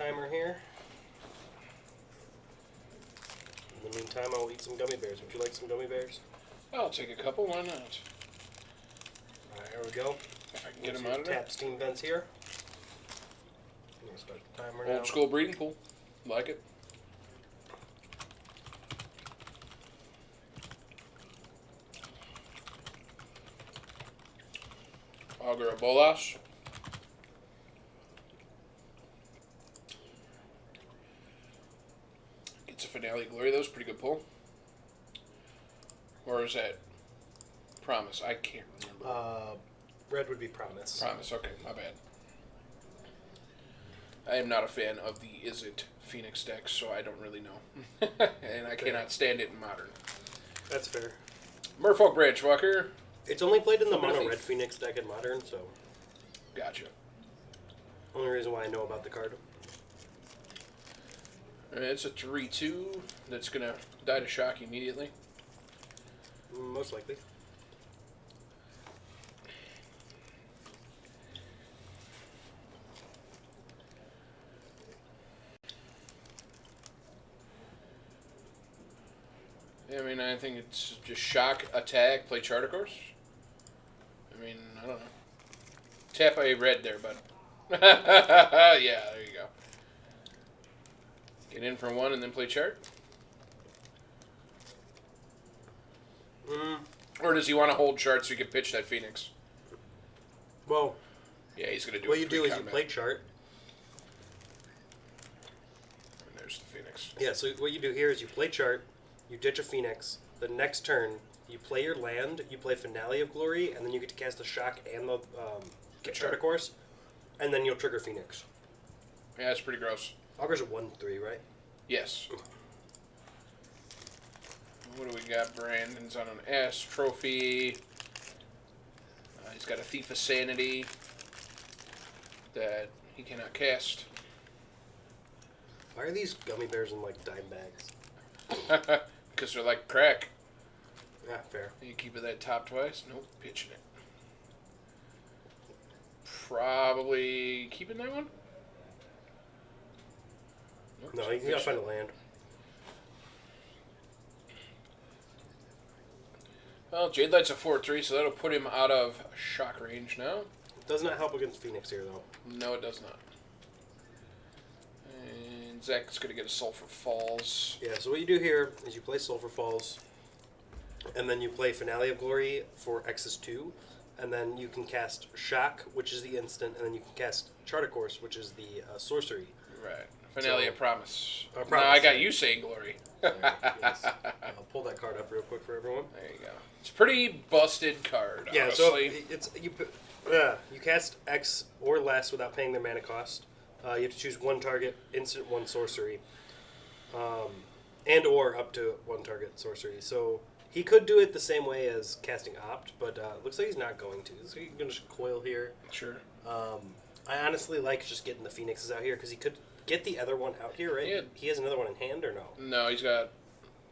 timer here. In the meantime, I'll eat some gummy bears. Would you like some gummy bears? I'll take a couple. Why not? Alright, here we go. If I can get them out of there. Tap steam vents here. I'm going to start the timer now. Old school breeding pool. Like it. Augur of Bolas. Gets a Finale Glory. That was a pretty good pull. Or is that Promise? I can't remember. Red would be Promise. Promise, okay, my bad. I am not a fan of the Izzet Phoneix deck, so I don't really know. And I cannot stand it in Modern. That's fair. Merfolk Branchwalker. It's only played in the mono red Phoneix deck in Modern, so. Gotcha. Only reason why I know about the card. It's a 3/2 that's going to die to shock immediately. Most likely. I mean, I think it's just shock, attack, play Charter Course. I mean, I don't know. Tap a red there, bud. Yeah, there you go. Get in for one and then play chart. Or does he want to hold chart so he can pitch that Phoneix? Well, yeah, he's going to do what you do is you play chart. And there's the Phoneix. Yeah, so what you do here is you play chart, you ditch a Phoneix. The next turn, you play your land, you play Finale of Glory, and then you get to cast the shock and the Charter Course, and then you'll trigger Phoneix. Yeah, that's pretty gross. Augur's a 1/3, right? Yes. What do we got? Brandon's on an S trophy. He's got a Thief of Sanity that he cannot cast. Why are these gummy bears in like dime bags? Because they're like crack. Yeah, fair. You keep it that top twice? Nope, pitching it. Probably keeping that one? Nope, No, you gotta find a land. Well, Jade Light's a 4/3, so that'll put him out of shock range now. It does not help against Phoneix here, though. No, it does not. And Zach's going to get a Sulfur Falls. Yeah, so what you do here is you play Sulfur Falls, and then you play Finale of Glory for X's 2, and then you can cast Shock, which is the instant, and then you can cast Charter Course, which is the sorcery. Right. Finale of Promise. Promise. Now I got you saying Glory. Yes. I'll pull that card up real quick for everyone. There you go. It's a pretty busted card, Yeah, honestly. so it's you cast X or less without paying their mana cost. You have to choose one target, instant, one sorcery, and or up to one target sorcery. So he could do it the same way as casting Opt, but looks like he's not going to. So he's going to just coil here. Sure. I honestly like just getting the Phoenixes out here because he could get the other one out here, right? Yeah. He has another one in hand or no? No, he's got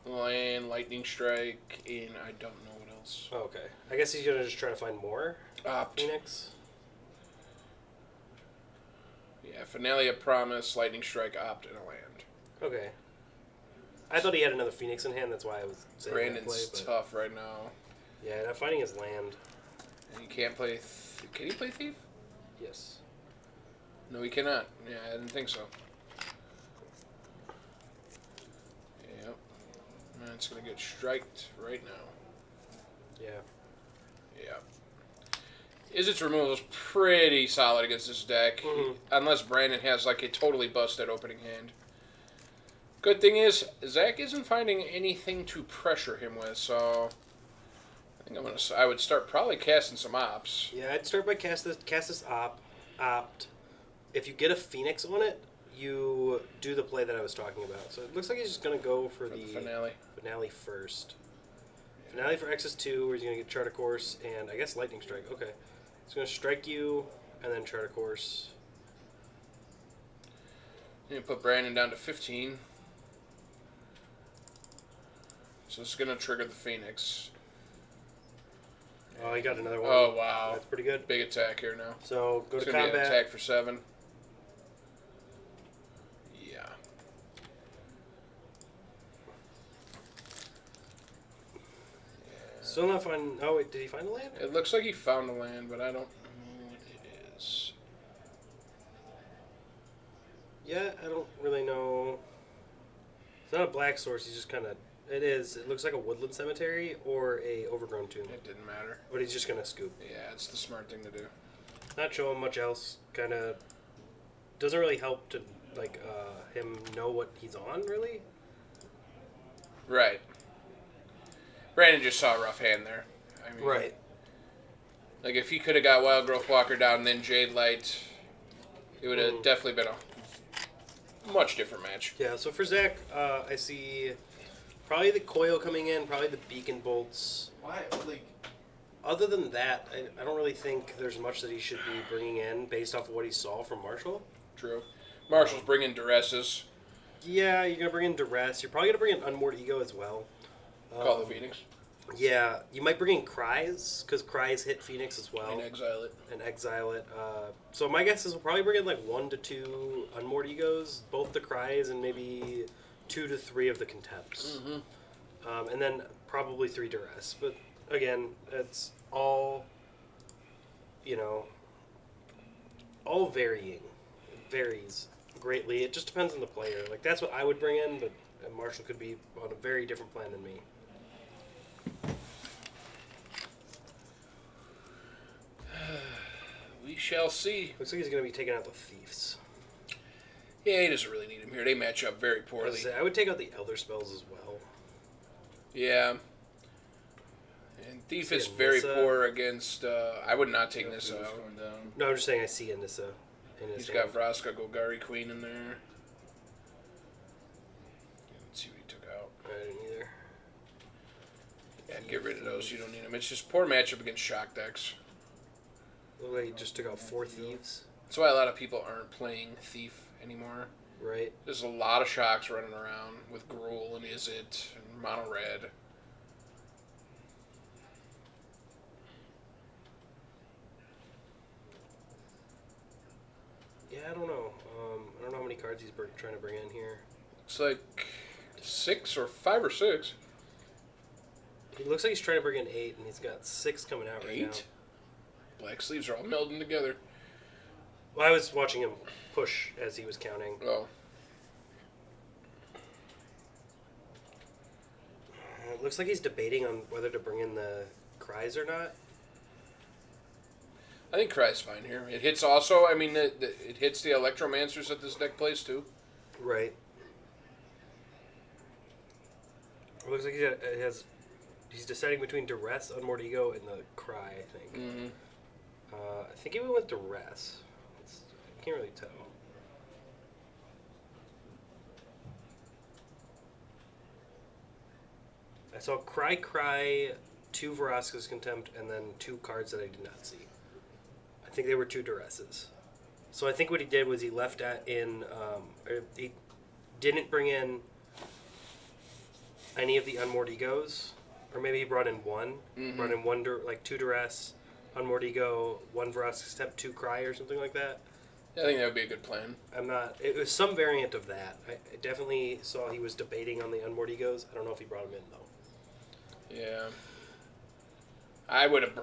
Land, Lightning Strike, and I don't know what else. Oh, okay. I guess he's going to just try to find more Opt. Phoenix. Yeah, Finale of Promise, Lightning Strike, Opt, and a land. Okay. I thought he had another Phoenix in hand, that's why I was saying Brandon's that play, tough right now. Yeah, not finding his land. And he can't play... Can he play Thief? Yes. No, he cannot. Yeah, I didn't think so. Yep. It's going to get striked right now. Yeah. Yeah. Izzet's removal is pretty solid against this deck. Mm-hmm. Unless Brandon has like a totally busted opening hand. Good thing is, Zach isn't finding anything to pressure him with, so... I think I would start probably casting some Ops. Yeah, I'd start by cast this Opt. If you get a Phoenix on it, you do the play that I was talking about. So it looks like he's just going to go for the finale first. Yeah. Finale for X's 2, where he's going to get Charter Course and I guess Lightning Strike. Okay. He's going to strike you and then Charter Course. You put Brandon down to 15. So this is going to trigger the Phoenix. Oh, he got another one. Oh, wow. That's pretty good. Big attack here now. So go it's to gonna combat. Be an attack for 7. Still not find. Oh wait, did he find a land? It looks like he found a land, but I don't know what it is. Yeah, I don't really know. It's not a black source. He's just kind of. It is. It looks like a woodland cemetery or a overgrown tomb. It didn't matter. But he's just gonna scoop. Yeah, it's the smart thing to do. Not showing much else. Kind of doesn't really help to him know what he's on really. Right. Brandon just saw a rough hand there. I mean, right. Like if he could have got Wild Growth Walker down and then Jade Light, it would have definitely been a much different match. Yeah. So for Zach, I see probably the coil coming in, probably the beacon bolts. Why? Like, other than that, I don't really think there's much that he should be bringing in based off of what he saw from Marshall. True. Marshall's bringing Duresses. Yeah, you're going to bring in Duress. You're probably going to bring in Unmoored Ego as well. Call the Phoenix. Yeah, you might bring in Cries, because Cries hit Phoenix as well. And exile it. So my guess is we'll probably bring in like 1 to 2 Unmoored Egos, both the Cries, and maybe 2 to 3 of the Contempts. Mm-hmm. And then probably 3 Duress. But again, it's all, all varying. It varies greatly. It just depends on the player. Like, that's what I would bring in, but Marshall could be on a very different plan than me. We shall see. Looks like he's going to be taking out the Thieves. Yeah, he doesn't really need him here. They match up very poorly. I would take out the Elder Spells as well. Yeah. And Thief is very poor against... I would not take Nissa out. No, I'm just saying I see a Nissa. He's got Vraska Golgari Queen in there. Let's see what he took out. I didn't either. Yeah, get rid of those. You don't need them. It's just poor matchup against shock decks. Look like he just took out 4 Thieves. That's why a lot of people aren't playing Thief anymore. Right. There's a lot of shocks running around with Gruul and Izzet and Mono Red. Yeah, I don't know. I don't know how many cards he's trying to bring in here. It's like 6 or 5 or 6. It looks like he's trying to bring in 8, and he's got 6 coming out right now. 8? Black sleeves are all melding together. Well, I was watching him push as he was counting. Oh. It looks like he's debating on whether to bring in the Cries or not. I think Cry's fine here. It hits also, I mean, it hits the Electromancers that this deck plays too. Right. It looks like he's deciding between Duress, Unmoored Ego, and the Cry, I think. Mm-hmm. I think he went with Duress. I can't really tell. I saw Cry, 2 Vraska's Contempt, and then 2 cards that I did not see. I think they were 2 Duresses. So I think what he did was he left he didn't bring in any of the Unmoored Egos, or maybe he brought in 1. Mm-hmm. Brought in 2 Duress, Unmoored Ego, 1 Vraska's Contempt, 2 Cry, or something like that. I think that would be a good plan. It was some variant of that. I definitely saw he was debating on the Unmoored Egos. I don't know if he brought them in, though. Yeah. I would have...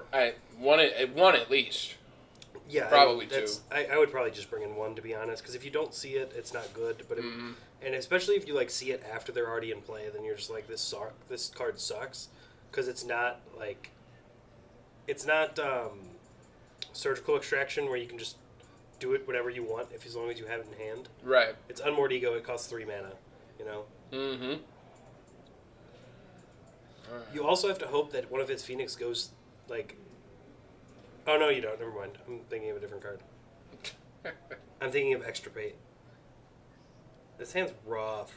one at least. Yeah, probably 2. I would probably just bring in 1, to be honest, because if you don't see it, it's not good. But and especially if you see it after they're already in play, then you're just like, this card sucks, because it's not surgical extraction where you can just do it whenever you want as long as you have it in hand. Right. It's Unmoored Ego. It costs 3 mana. Mm-hmm. You also have to hope that one of his Phoenix goes oh no, you don't. Never mind. I'm thinking of a different card. I'm thinking of Extirpate. This hand's rough.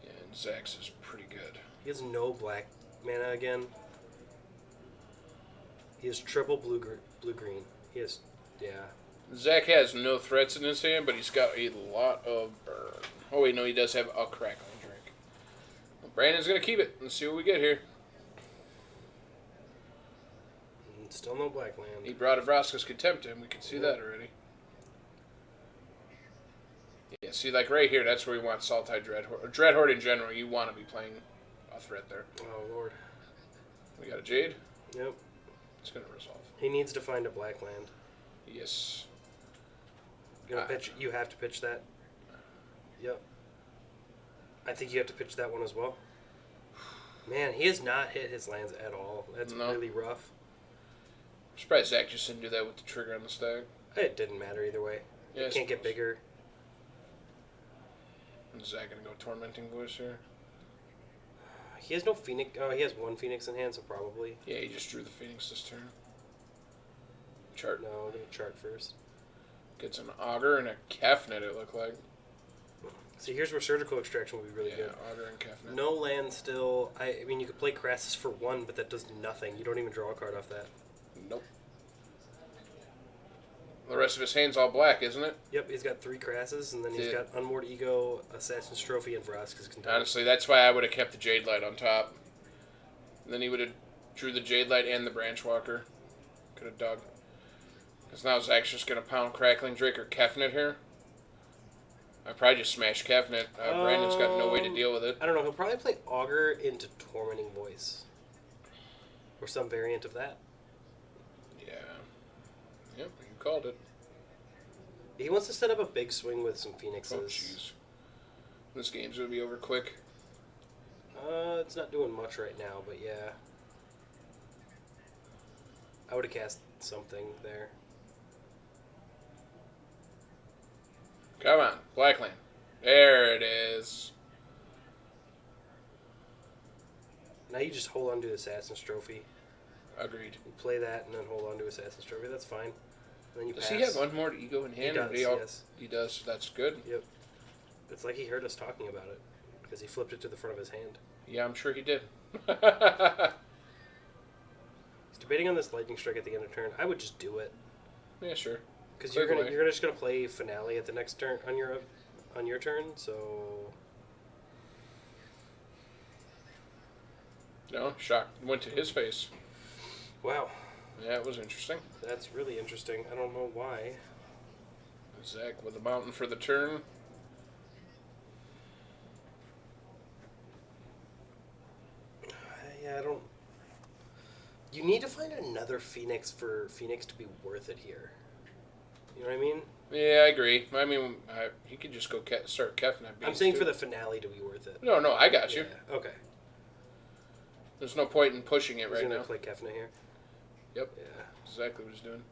Yeah, and Zax is pretty good. He has no black mana again. He has triple blue-green. He has, yeah. Zach has no threats in his hand, but he's got a lot of burn. Oh wait, no, he does have a crackling drink. Well, Brandon's gonna keep it. Let's see what we get here. Still no black land. He brought a Vraska's Contempt in. We can see that already. Yeah, see, right here, that's where we want Sultai Dreadhorde. Dreadhorde in general, you want to be playing a threat there. Oh, Lord. We got a Jade. Yep. It's going to resolve. He needs to find a black land. Yes. You gonna pitch? You have to pitch that. Yep. I think you have to pitch that one as well. Man, he has not hit his lands at all. That's really rough. I'm surprised Zach just didn't do that with the trigger on the stack. It didn't matter either way. Yeah, it can't get bigger. Is Zach going to go Tormenting Voice here? He has no Phoenix. Oh, he has one Phoenix in hand, so probably. Yeah, he just drew the Phoenix this turn. Chart. No, I'm going to chart first. Gets an Augur and a Kefnet, it looked like. See, here's where Surgical Extraction would be really good. Yeah, Augur and Kefnet. No land still. I mean, you could play Crassus for 1, but that does nothing. You don't even draw a card off that. Nope. The rest of his hand's all black, isn't it? Yep, he's got 3 Crassus, and then he's got Unmoored Ego, Assassin's Trophy, and Vraska's Contempt. Honestly, that's why I would have kept the Jade Light on top. And then he would have drew the Jade Light and the Branch Walker. Could have dug. Because now Zach's just going to pound Crackling Drake or Kefnet here. I'd probably just smash Kefnet. Brandon's got no way to deal with it. I don't know. He'll probably play Augur into Tormenting Voice. Or some variant of that. Yeah. Yep, you called it. He wants to set up a big swing with some Phoenixes. Oh, jeez. This game's going to be over quick. It's not doing much right now, but yeah. I would have cast something there. Come on, Blackland. There it is. Now you just hold on to Assassin's Trophy. Agreed. You play that and then hold on to Assassin's Trophy. That's fine. And then you Does pass. he have one more ego in hand? He does, yes. He does. That's good. Yep. It's like he heard us talking about it because he flipped it to the front of his hand. Yeah, I'm sure he did. He's debating on this Lightning Strike at the end of turn. I would just do it. Yeah, sure. Because you're just gonna play Finale at the next turn on your turn, so. No, shock went to his face. Wow. Yeah, it was interesting. That's really interesting. I don't know why. Zach with a mountain for the turn. Yeah, I don't. You need to find another Phoenix for Phoenix to be worth it here. You know what I mean? Yeah, I agree. I mean, he could just go start Kefnet. I'm saying for the finale to be worth it. No, I got you. Yeah, okay. There's no point in pushing it right now. He's going to play Kefnet here. Yep. Yeah. Exactly what he's doing.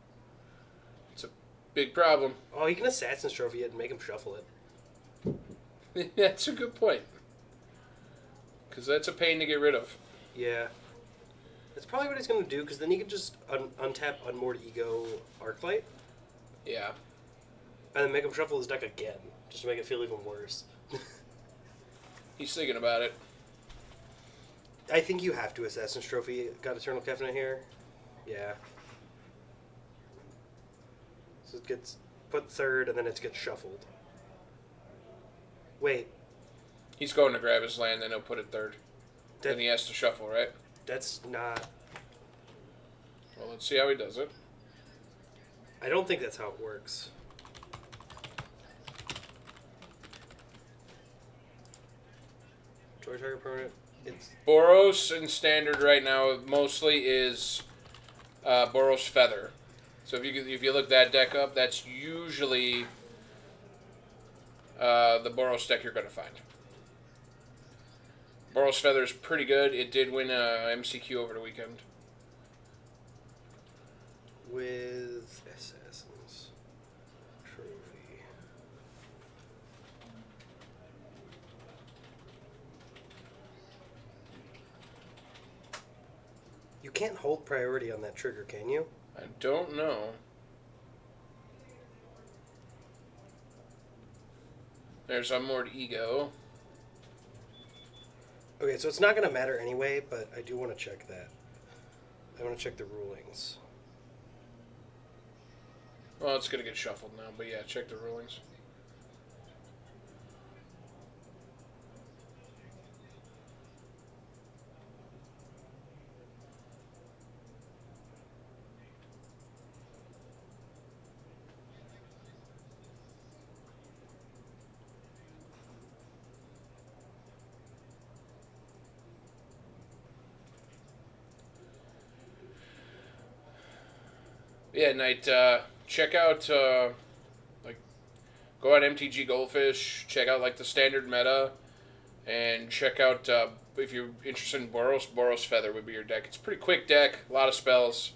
It's a big problem. Oh, he can Assassin's Trophy it and make him shuffle it. That's a good point. Because that's a pain to get rid of. Yeah. That's probably what he's going to do, because then he can just untap Unmoored Ego Arclight. Yeah. And then make him shuffle his deck again, just to make it feel even worse. He's thinking about it. I think you have to Assassin's Trophy. Got Eternal Kefnet here? Yeah. So it gets put third, and then it gets shuffled. Wait. He's going to grab his land, then he'll put it third. Then he has to shuffle, right? That's not... Well, let's see how he does it. I don't think that's how it works. Draw target opponent. It's Boros in standard right now mostly is Boros Feather. So if you look that deck up, that's usually the Boros deck you're going to find. Boros Feather is pretty good. It did win a MCQ over the weekend. With Assassin's Trophy. You can't hold priority on that trigger, can you? I don't know. There's Unmoored Ego. Okay, so it's not going to matter anyway, but I do want to check that. I want to check the rulings. Well, it's going to get shuffled now, but yeah, check the rulings. Yeah, Knight, check out, like, go on MTG Goldfish, check out, like, the standard meta, and check out, if you're interested in Boros Feather would be your deck. It's a pretty quick deck, a lot of spells,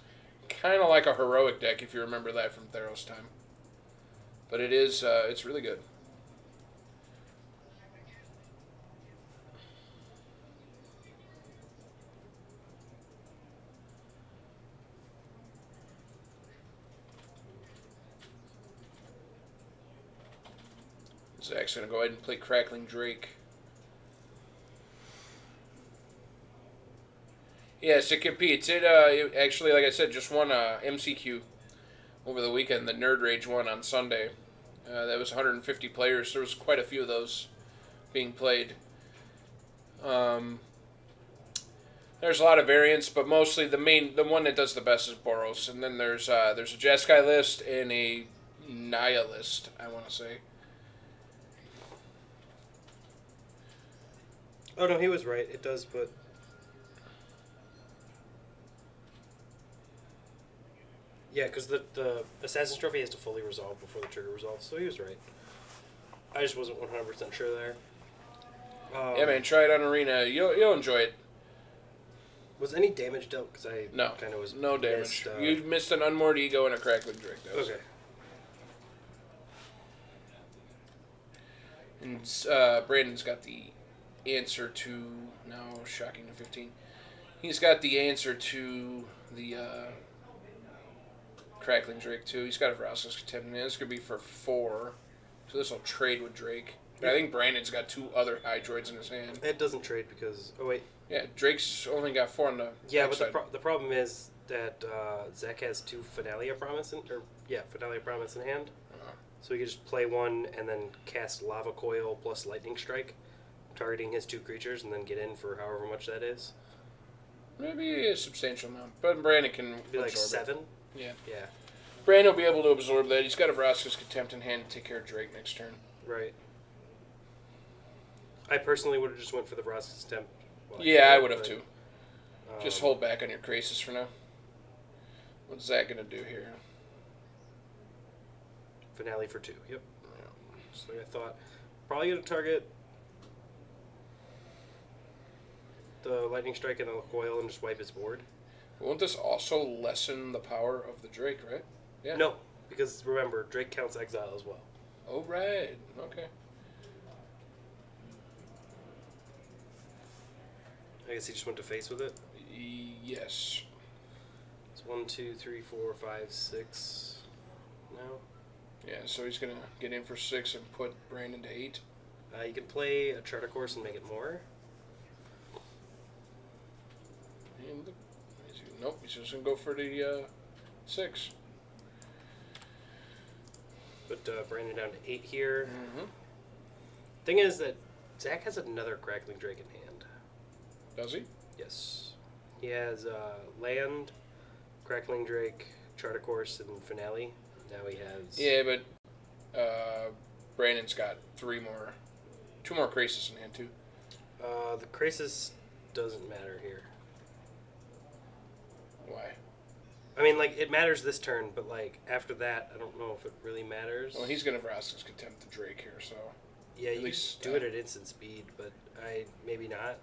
kind of like a heroic deck if you remember that from Theros time. But it is, it's really good. Zach's going to go ahead and play Crackling Drake. Yes, it competes. It actually, like I said, just won a MCQ over the weekend. The Nerd Rage won on Sunday. That was 150 players. There was quite a few of those being played. There's a lot of variants, but mostly the one that does the best is Boros. And then there's a Jeskai list and a Naya list, I want to say. Oh, no, he was right. It does, but... Yeah, because the Assassin's Trophy has to fully resolve before the trigger resolves, so he was right. I just wasn't 100% sure there. Yeah, man, try it on Arena. You'll enjoy it. Was any damage dealt? Because I kind of was... No damage. You missed an Unmoored Ego and a Crackling Drake. Okay. And Brandon's got the answer to... No, shocking to 15. He's got the answer to the Crackling Drake, too. He's got a Vraska's Contempt, and this could be for 4. So this will trade with Drake. But I think Brandon's got 2 other Hydroids in his hand. It doesn't trade because... Oh, wait. Yeah, Drake's only got 4 on the Yeah, but the problem is that Zach has 2 Finalia Promise Finalia Promise in hand. So he could just play 1 and then cast Lava Coil plus Lightning Strike, targeting his 2 creatures, and then get in for however much that is. Maybe a substantial amount, but Brandon can be like 7. Yeah. Yeah. Brandon will be able to absorb that. He's got a Vraska's Contempt in hand to take care of Drake next turn. Right. I personally would have just went for the Vraska's Contempt. Yeah, I would have too. Just hold back on your Krasis for now. What's that going to do here? Finale for 2. Yep. Yeah. Just like I thought. Probably going to target the Lightning Strike and the Coil and just wipe his board. Won't this also lessen the power of the Drake, right? Yeah. No, because remember, Drake counts exile as well. Oh, right. Okay. I guess he just went to face with it? Yes. It's 1, 2, 3, 4, 5, 6 now. Yeah, so he's going to get in for 6 and put Brandon to 8. You can play a Charter Course and make it more. And nope, he's just going to go for the 6. Put Brandon down to 8 here. Mm-hmm. Thing is that Zach has another Crackling Drake in hand. Does he? Yes. He has Land, Crackling Drake, Charter Course, and Finale. Now he has... Yeah, but Brandon's got 2 more Krasis in hand, too. The Krasis doesn't matter here. Why? I mean, like, it matters this turn, but, like, after that, I don't know if it really matters. Well, he's going to Vraska's Contempt the Drake here, so... Yeah, you do it at instant speed, but maybe not.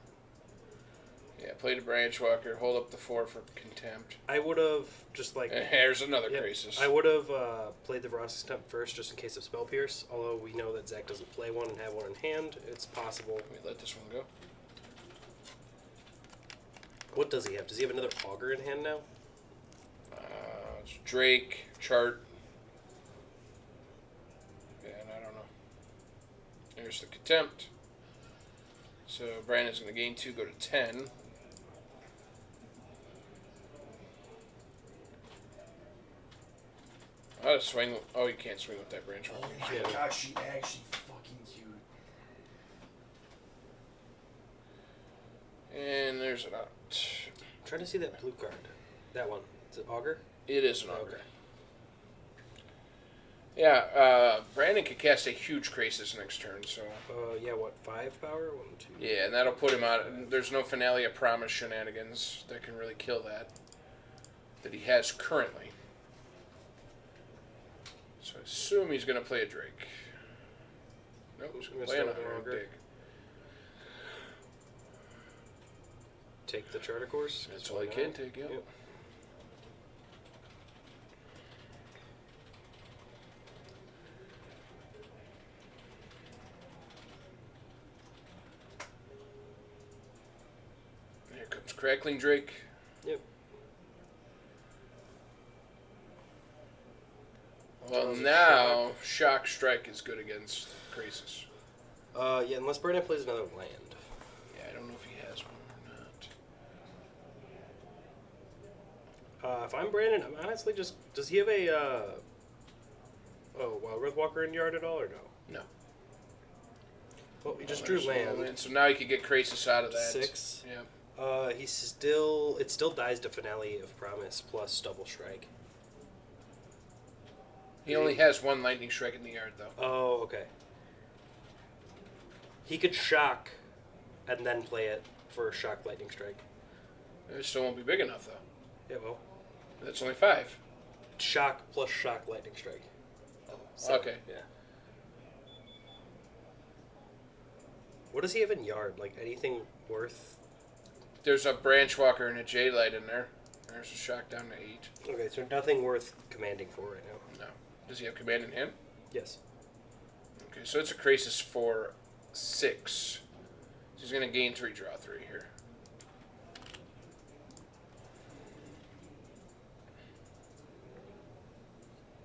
Yeah, play the Branchwalker, hold up the 4 for Contempt. I would have just, like... There's another Krasis. I would have played the Vraska's Contempt first, just in case of Spell Pierce, although we know that Zach doesn't play one and have one in hand. It's possible. Let me let this one go. What does he have? Does he have another Augur in hand now? It's Drake, Chart. And I don't know. There's the Contempt. So Brandon's going to gain 2, go to 10. I'll swing. Oh, you can't swing with that branch. Oh my gosh, she actually fucking cute. And there's an out. I'm trying to see that blue card. That one. Is it Augur? It is an Augur. Okay. Yeah, Brandon could cast a huge Krasis next turn, so... Yeah, what, 5 power? 1, 2... Yeah, and that'll put him out. There's no Finale of Promise shenanigans that can really kill that he has currently. So I assume he's going to play a Drake. Nope, he's going to play an Iron Dig. Take the Charter Course. That's all I can take, yep. Here comes Crackling Drake. Yep. Well, now Shock Strike is good against Krasis. Yeah, unless Brandon plays another land. Yeah, I don't know if he has one or not. If I'm Brandon, I'm honestly just... Does he have a... Wild Growth Walker in yard at all, or no? No. Well, he just drew land. So now he could get Krasis out of that. 6. Yeah. He still... It still dies to Finale of Promise plus Double Strike. He only has one Lightning Strike in the yard, though. Oh, okay. He could Shock and then play it for Shock Lightning Strike. It still won't be big enough, though. Yeah, well. That's only 5. Shock plus Shock Lightning Strike. So, okay. Yeah. What does he have in yard? Like, anything worth... There's a Branch Walker and a J-Light in there. There's a Shock down to 8. Okay, so nothing worth commanding for right now. No. Does he have command in hand? Yes. Okay, so it's a Krasis for 6. So he's going to gain 3, draw 3 here.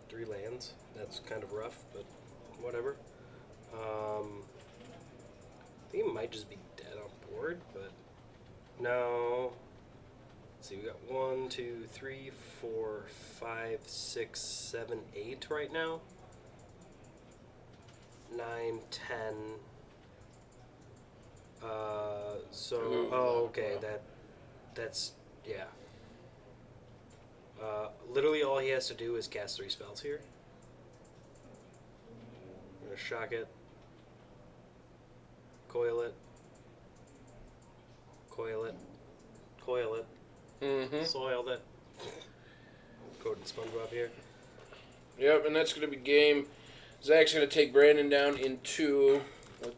Three lands. That's kind of rough, but whatever. I think it might just be dead on board, but no. Let's see, we got 1, 2, 3, 4, 5, 6, 7, 8 right now. 9, 10. Ooh, okay, wow. that's yeah. Literally all he has to do is cast 3 spells here. I'm gonna shock it. Coil it. Coil it. Coil it. Mm-hmm. Soiled it. Quoting SpongeBob here. Yep, and that's going to be game. Zach's going to take Brandon down in 2 with